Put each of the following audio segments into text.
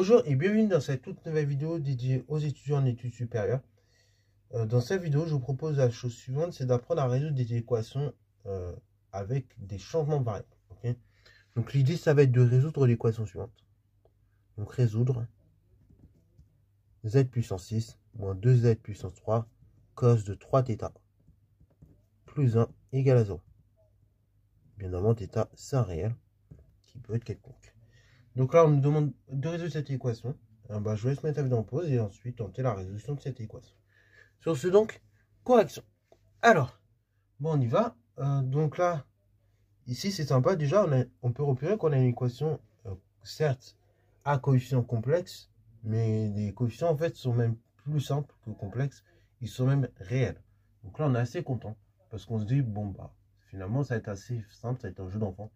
Bonjour et bienvenue dans cette toute nouvelle vidéo dédiée aux étudiants en études supérieures. Dans cette vidéo, je vous propose la chose suivante, c'est d'apprendre à résoudre des équations avec des changements de variables. Okay, donc l'idée, ça va être de résoudre l'équation suivante. Donc résoudre z puissance 6 moins 2z puissance 3 cos de 3θ plus 1 égale à 0. Bien évidemment, θ, c'est un réel qui peut être quelconque. Donc là, on nous demande de résoudre cette équation. Je vais laisser mettre la vidéo en pause et ensuite tenter la résolution de cette équation. Sur ce, donc, correction. Alors, bon, on y va. Donc là, ici, c'est sympa. Déjà, on peut repérer qu'on a une équation, certes, à coefficient complexe, mais les coefficients, en fait, sont même plus simples que complexes. Ils sont même réels. Donc là, on est assez content parce qu'on se dit, bon, bah, finalement, ça va être assez simple, ça va être un jeu d'enfant.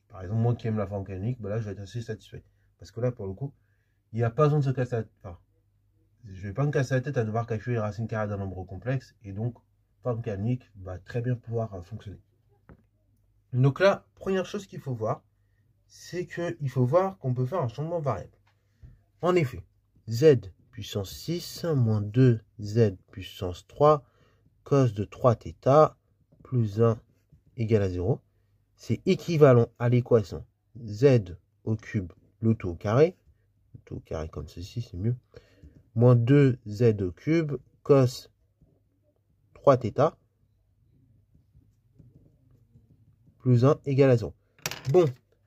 Par exemple, moi qui aime la forme canonique, bah là, je vais être assez satisfait. Parce que là, pour le coup, il n'y a pas besoin de se casser la tête. Enfin, je ne vais pas me casser la tête à devoir calculer les racines carrées d'un nombre complexe. Et donc, forme canonique va très bien pouvoir fonctionner. Donc là, première chose qu'il faut voir, c'est qu'il faut voir qu'on peut faire un changement de variable. En effet, z puissance 6 moins 2z puissance 3 cos de 3θ plus 1 égale à 0. C'est équivalent à l'équation z au cube, le tout au carré comme ceci, c'est mieux, moins 2z au cube cos 3θ plus 1 égale à 0. Bon,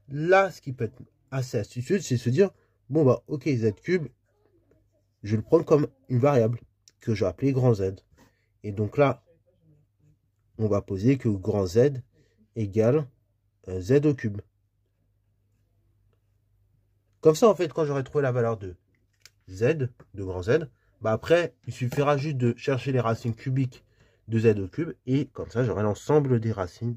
là, ce qui peut être assez astucieux, c'est se dire, bon, bah, ok, z cube, je vais le prendre comme une variable que je vais appeler grand Z. Et donc là, on va poser que grand Z égale z au cube. Comme ça, en fait, quand j'aurai trouvé la valeur de z, de grand Z, bah après, il suffira juste de chercher les racines cubiques de z au cube. Et comme ça, j'aurai l'ensemble des racines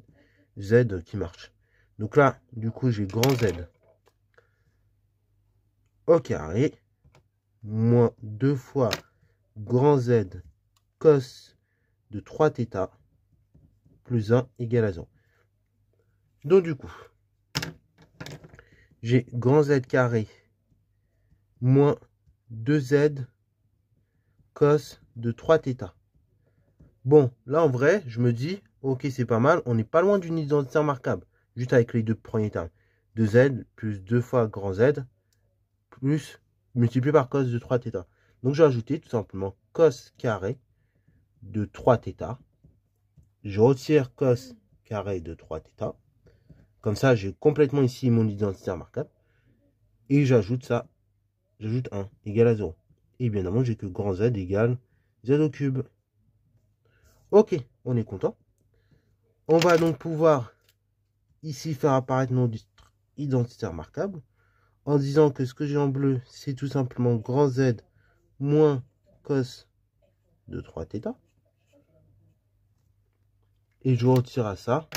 z qui marchent. Donc là, du coup, j'ai grand Z au carré moins 2 fois grand Z cos de 3θ plus 1 égale à 0. Donc du coup, j'ai grand Z carré moins 2Z cos de 3θ. Bon, là en vrai, je me dis, ok, c'est pas mal, on n'est pas loin d'une identité remarquable, juste avec les deux premiers termes. 2Z plus 2 fois grand Z plus multiplié par cos de 3θ. Donc j'ai ajouté tout simplement cos carré de 3θ. Je retire cos carré de 3θ. Comme ça, j'ai complètement ici mon identité remarquable. Et j'ajoute ça. J'ajoute 1 égale à 0. Et bien évidemment, j'ai que grand Z égale Z au cube. Ok, on est content. On va donc pouvoir ici faire apparaître notre identité remarquable en disant que ce que j'ai en bleu, c'est tout simplement grand Z moins cos de 3θ. Et je retire à ça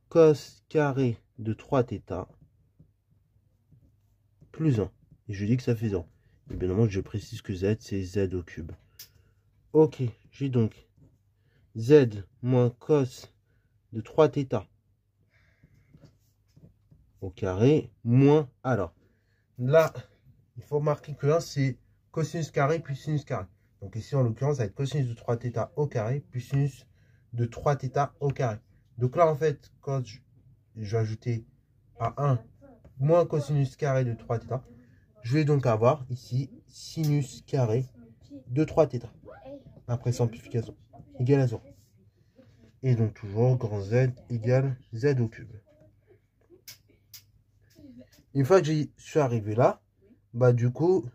cos carré de 3θ plus 1. Et je dis que ça fait 0. Et bien évidemment, je précise que Z, c'est Z au cube. Ok, j'ai donc Z moins cos de 3θ au carré moins... Alors, là, il faut marquer que 1, c'est cosinus carré plus sinus carré. Donc ici, en l'occurrence, ça va être cosinus de 3θ au carré plus sinus de 3θ au carré. Donc là, en fait, quand je vais ajouter à 1 moins cosinus carré de 3θ, je vais donc avoir ici sinus carré de 3θ. Après simplification, égale à 0. Et donc toujours grand Z égale Z au cube. Une fois que je suis arrivé là, bah du coup,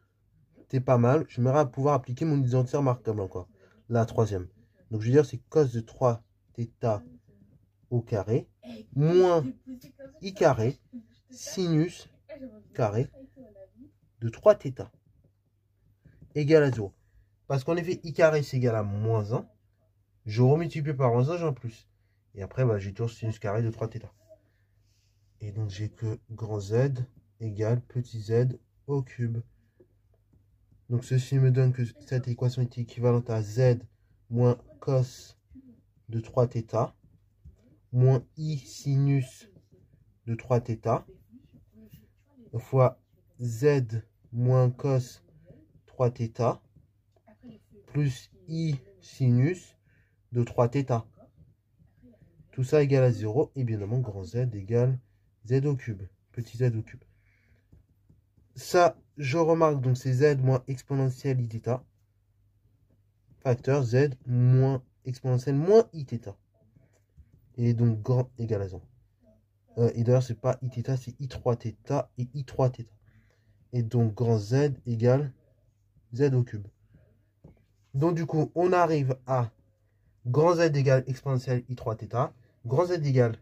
c'est pas mal. Je vais pouvoir appliquer mon identité remarquable encore. La troisième. Donc je vais dire c'est cos de 3θ au carré moins i carré sinus carré de 3θ égale à 0. Parce qu'en effet, i carré c'est égal à moins 1. Je remultiplie par moins 1, j'ai un plus. Et après, bah, j'ai toujours sinus carré de 3θ. Et donc, j'ai que grand Z égale petit z au cube. Donc, ceci me donne que cette équation est équivalente à z moins cos de 3θ moins i sinus de 3θ fois z moins cos 3θ plus i sinus de 3θ. Tout ça égale à 0. Et bien évidemment, grand Z égale z au cube. Petit z au cube. Ça, je remarque, donc c'est z moins exponentielle iθ. Facteur z moins exponentielle moins iθ. Et donc grand égale à 0. Et d'ailleurs, c'est pas iθ, c'est i3θ et i3θ. Et donc grand Z égale z au cube. Donc du coup, on arrive à grand Z égale exponentielle i3θ. Grand Z égale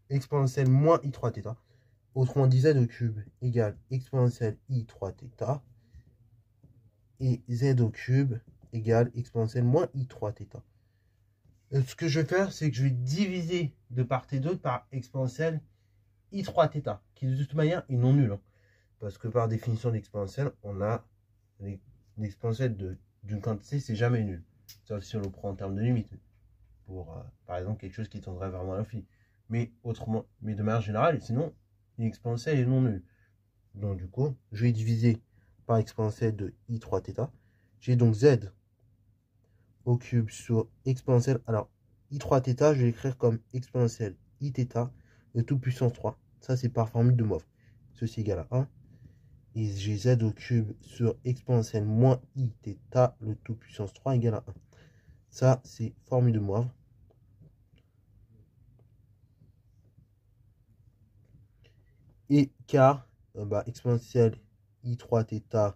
exponentielle moins i3θ. Autrement dit, z au cube égale exponentielle i3θ. Et z au cube égale exponentielle moins i3θ. Ce que je vais faire, c'est que je vais diviser de part et d'autre par exponentielle i3θ, qui de toute manière est non nulle. Hein, parce que par définition d'exponentielle, on a l'exponentielle d'une quantité, c'est jamais nul. Sauf si on le prend en termes de limite. Pour, par exemple, quelque chose qui tendrait vers l'infini. Mais autrement, mais de manière générale, sinon, l'exponentielle est non nulle. Donc du coup, je vais diviser par exponentielle de i3θ. J'ai donc z au cube sur exponentielle. Alors, i3θ, je vais l'écrire comme exponentielle iθ de tout puissance 3. Ça, c'est par formule de Moivre. Ceci égale à 1. Et j'ai z au cube sur exponentielle moins iθ, le tout puissance 3 égale à 1. Ça, c'est formule de Moivre. Et car exponentielle i3θ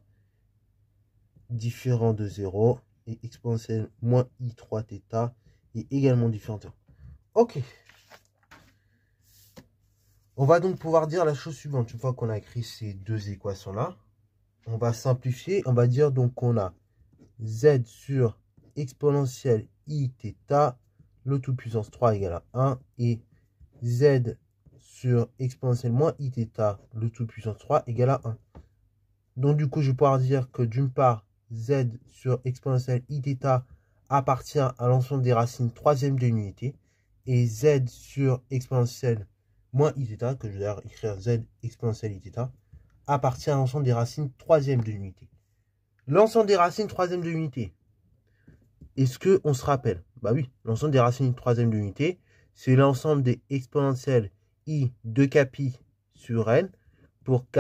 différent de 0 et exponentielle moins i3θ est également différent de 0. Ok. On va donc pouvoir dire la chose suivante. Une fois qu'on a écrit ces deux équations-là, on va simplifier. On va dire donc qu'on a z sur exponentielle iθ, le tout puissance 3 égale à 1, et z sur exponentielle moins iθ, le tout puissance 3 égale à 1. Donc du coup, je vais pouvoir dire que d'une part, z sur exponentielle iθ appartient à l'ensemble des racines troisième de l'unité, et z sur exponentielle moins iθ, que je vais d'ailleurs écrire z exponentielle iθ, appartient à l'ensemble des racines troisième de l'unité. L'ensemble des racines troisième de l'unité, est-ce qu'on se rappelle? Bah oui, l'ensemble des racines troisième de l'unité, c'est l'ensemble des exponentielles i de kpi sur n pour k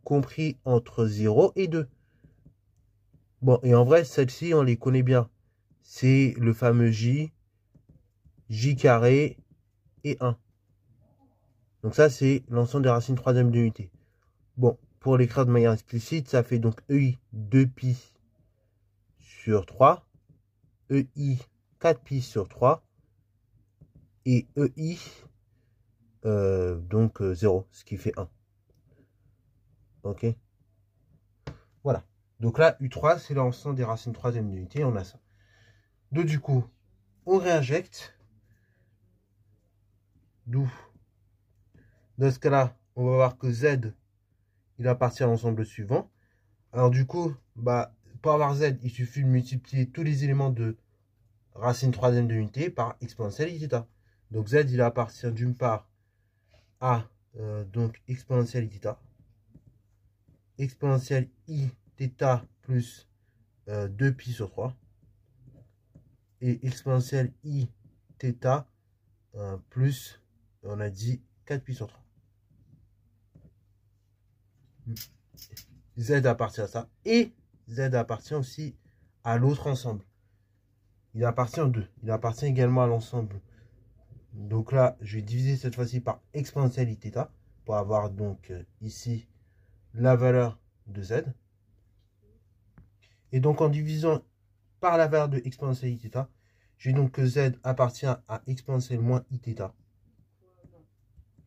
compris entre 0 et 2. Bon, et en vrai, celles-ci, on les connaît bien. C'est le fameux j, j carré et 1. Donc ça, c'est l'ensemble des racines troisième de l'unité. Bon, pour l'écrire de manière explicite, ça fait donc EI 2pi sur 3, EI 4pi sur 3, et EI donc 0, ce qui fait 1. Ok. Voilà. Donc là, U3, c'est l'ensemble des racines troisième d'unité, on a ça. Donc du coup, on réinjecte. D'où, dans ce cas-là, on va voir que Z, il appartient à l'ensemble suivant. Alors du coup, pour avoir Z, il suffit de multiplier tous les éléments de racine troisième de l'unité par exponentielle iθ. Donc Z, il appartient d'une part à donc exponentielle iθ, exponentielle iθ plus 2pi sur 3, et exponentielle iθ plus, on a dit, 4pi sur 3. Z appartient à ça, et Z appartient aussi à l'autre ensemble. Il appartient aux deux. Il appartient également à l'ensemble. Donc là, je vais diviser cette fois-ci par exponentielle iθ pour avoir donc ici la valeur de Z. Et donc en divisant par la valeur de exponentielle iθ, j'ai donc que Z appartient à exponentielle moins iθ.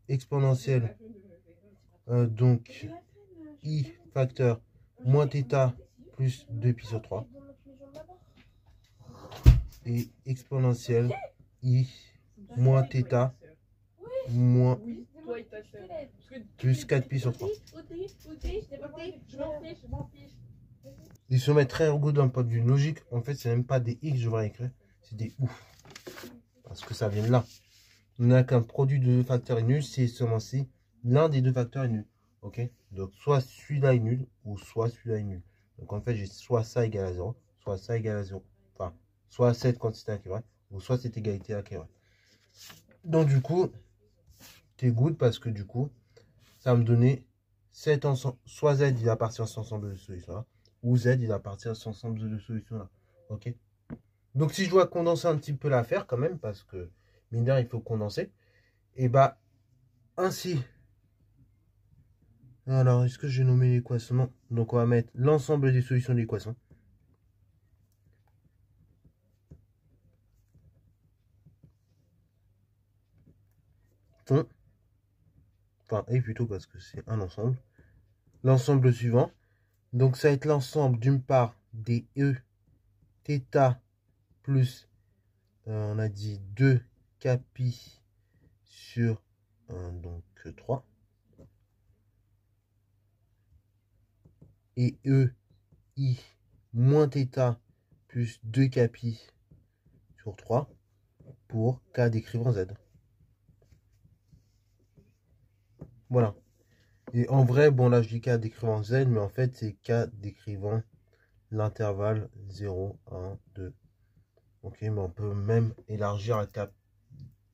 Exponentielle donc i facteur moins θ plus 2pi sur 3. Et exponentielle i moins θ moins plus 4pi sur 3. Ils se mettent très rigolo d'un point de vue logique. En fait, c'est même pas des x que je devrais écrire, c'est des ou. Parce que ça vient de là. On n'a qu'un produit de deux facteurs est nul, c'est seulement si l'un des deux facteurs est nul. Ok, donc soit celui-là est nul ou soit celui-là est nul. Donc en fait, j'ai soit ça égale à 0, soit ça égale à 0. Enfin, soit cette quantité-là qui est vraie, ou soit cette égalité-là qui est vraie. Donc du coup, t'es good parce que du coup, ça va me donner cet ensemble. Soit Z, il appartient à cet ensemble de solutions-là, ou Z, il appartient à cet ensemble de solutions-là. Ok. Donc si je dois condenser un petit peu l'affaire quand même, parce que mine de rien, il faut condenser, et bah ainsi. Alors, est-ce que j'ai nommé l'équation? Non. Donc, on va mettre l'ensemble des solutions de l'équation. Font, enfin, et plutôt parce que c'est un ensemble. L'ensemble suivant. Donc, ça va être l'ensemble d'une part des E θ plus, on a dit 2 capi sur donc 3. Et E I moins θ plus 2 capi sur 3 pour K décrivant Z. Voilà. Et en vrai, bon là je dis K décrivant Z, mais en fait c'est K décrivant l'intervalle 0, 1, 2. Ok, mais on peut même élargir à K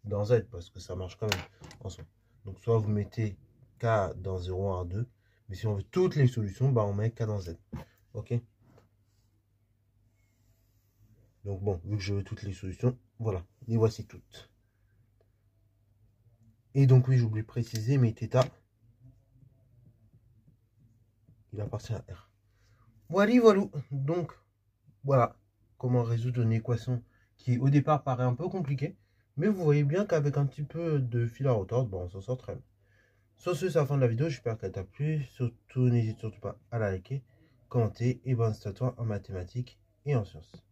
dans Z parce que ça marche quand même ensemble. Donc soit vous mettez K dans 0, 1, 2, mais si on veut toutes les solutions, bah on met K dans Z. Ok. Donc bon, vu que je veux toutes les solutions, voilà, les voici toutes. Et donc oui, j'oublie de préciser, mais θ, il appartient à R. Voilà, voilà. Donc, voilà comment résoudre une équation qui au départ paraît un peu compliquée. Mais vous voyez bien qu'avec un petit peu de fil à retordre, bon, on s'en sort très bien. Sur ce, c'est la fin de la vidéo. J'espère qu'elle t'a plu. Surtout, n'hésite surtout pas à la liker, commenter et bonne à toi en mathématiques et en sciences.